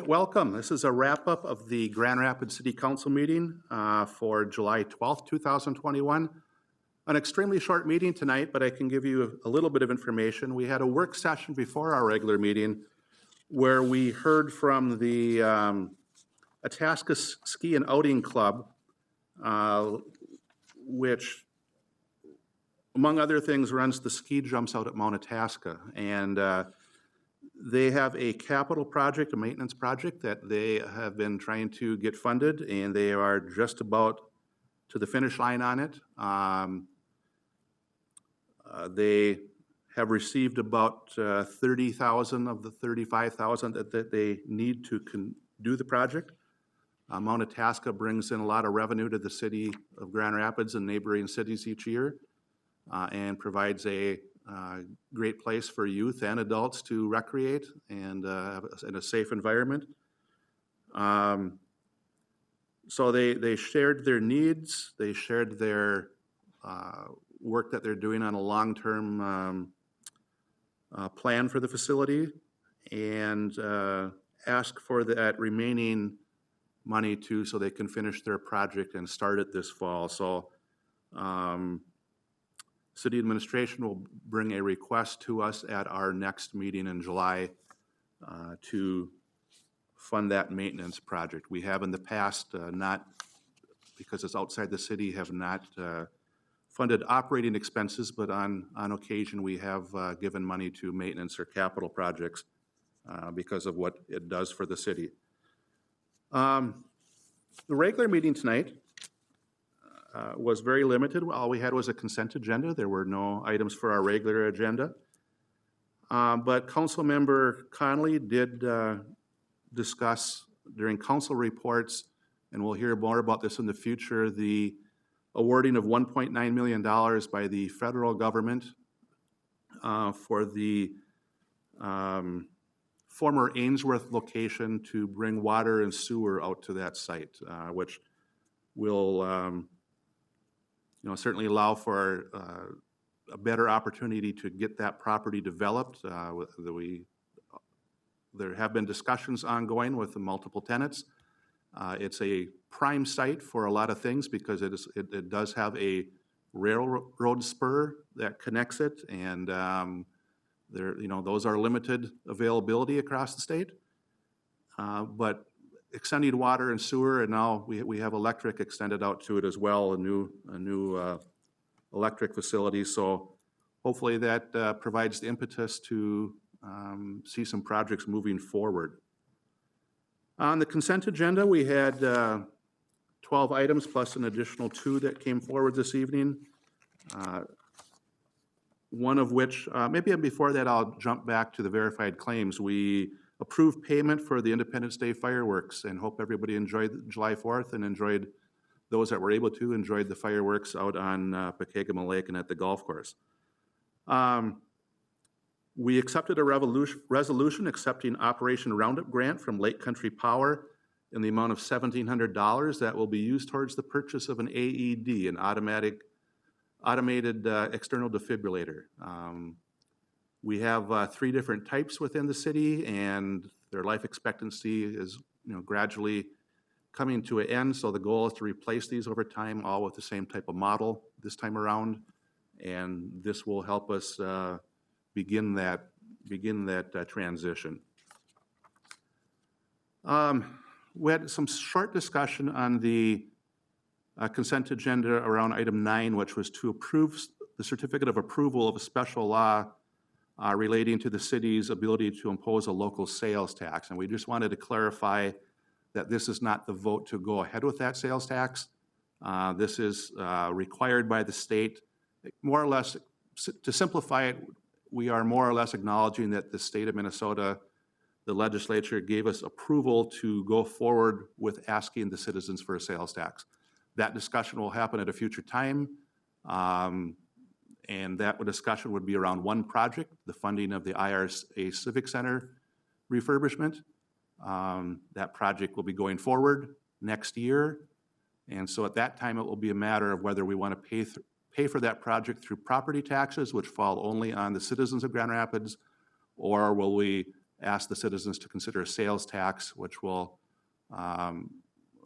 Welcome. This is a wrap-up of the Grand Rapids City Council meeting for July 12th, 2021. An extremely short meeting tonight, but I can give you a little bit of information. We had a work session before our regular meeting where we heard from the Itasca Ski and Outing Club, which, among other things, runs the ski jumps out at Mount Itasca. And they have a capital project, a maintenance project that they have been trying to get funded, and they are just about to the finish line on it. They have received about 30,000 of the 35,000 that they need to do the project. Mount Itasca brings in a lot of revenue to the city of Grand Rapids and neighboring cities each year, and provides a great place for youth and adults to recreate and in a safe environment. So they shared their needs, they shared their work that they're doing on a long-term plan for the facility, and ask for that remaining money so they can finish their project and start it this fall. So City administration will bring a request to us at our next meeting in July to fund that maintenance project. We have in the past, not because it's outside the city, have not funded operating expenses, but on occasion we have given money to maintenance or capital projects because of what it does for the city. The regular meeting tonight was very limited. All we had was a consent agenda. There were no items for our regular agenda. But Council Member Connolly did discuss during council reports, and we'll hear more about this in the future, the awarding of $1.9 million by the federal government for the former Ainsworth location to bring water and sewer out to that site, which will certainly allow for a better opportunity to get that property developed. There have been discussions ongoing with the multiple tenants. It's a prime site for a lot of things because it does have a railroad spur that connects it, and those are limited availability across the state. But extending water and sewer, and now we have electric extended out to it as well, a new electric facility. So hopefully that provides the impetus to see some projects moving forward. On the consent agenda, we had 12 items plus an additional 2 that came forward this evening. One of which, maybe before that, I'll jump back to the verified claims. We approved payment for the Independence Day fireworks, and hope everybody enjoyed July 4th and enjoyed, those that were able to, enjoyed the fireworks out on Pekegama Lake and at the golf course. We accepted a resolution accepting Operation Roundup grant from Lake Country Power in the amount of $1,700 that will be used towards the purchase of an AED, an automated external defibrillator. We have 3 different types within the city, and their life expectancy is gradually coming to an end. So the goal is to replace these over time, all with the same type of model this time around, and this will help us begin that transition. We had some short discussion on the consent agenda around item 9, which was to approve the certificate of approval of a special law relating to the city's ability to impose a local sales tax. And we just wanted to clarify that this is not the vote to go ahead with that sales tax. This is required by the state. More or less, to simplify it, we are more or less acknowledging that the state of Minnesota, the legislature, gave us approval to go forward with asking the citizens for a sales tax. That discussion will happen at a future time. And that discussion would be around one project, the funding of the IRA Civic Center refurbishment. That project will be going forward next year. And so at that time, it will be a matter of whether we want to pay for that project through property taxes, which fall only on the citizens of Grand Rapids, or will we ask the citizens to consider a sales tax, which will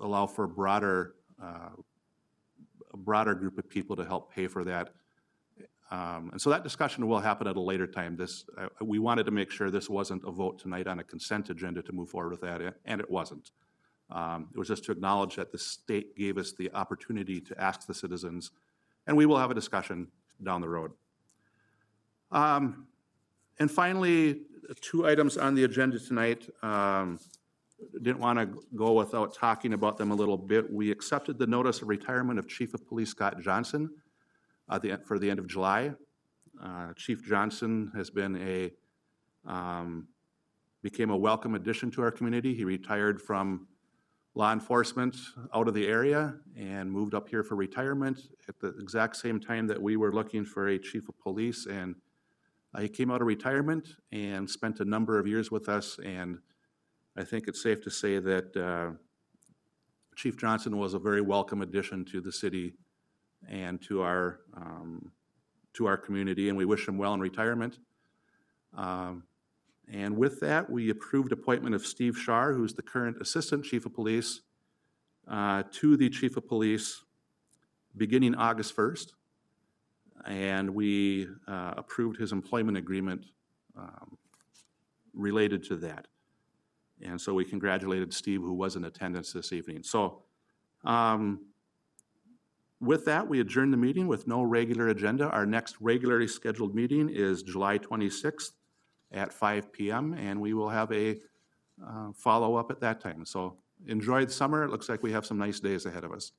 allow for a broader group of people to help pay for that. And so that discussion will happen at a later time. We wanted to make sure this wasn't a vote tonight on a consent agenda to move forward with that, and it wasn't. It was just to acknowledge that the state gave us the opportunity to ask the citizens, and we will have a discussion down the road. And finally, 2 items on the agenda tonight. Didn't want to go without talking about them a little bit. We accepted the notice of retirement of Chief of Police Scott Johnson for the end of July. Chief Johnson has been became a welcome addition to our community. He retired from law enforcement out of the area and moved up here for retirement at the exact same time that we were looking for a chief of police. And he came out of retirement and spent a number of years with us, and I think it's safe to say that Chief Johnson was a very welcome addition to the city and to our community, and we wish him well in retirement. And with that, we approved appointment of Steve Scharr, who's the current Assistant Chief of Police, to the Chief of Police beginning August 1st. And we approved his employment agreement related to that. And so we congratulated Steve, who was in attendance this evening. So with that, we adjourn the meeting with no regular agenda. Our next regularly scheduled meeting is July 26th at 5 p.m., and we will have a follow-up at that time. So enjoy the summer. It looks like we have some nice days ahead of us.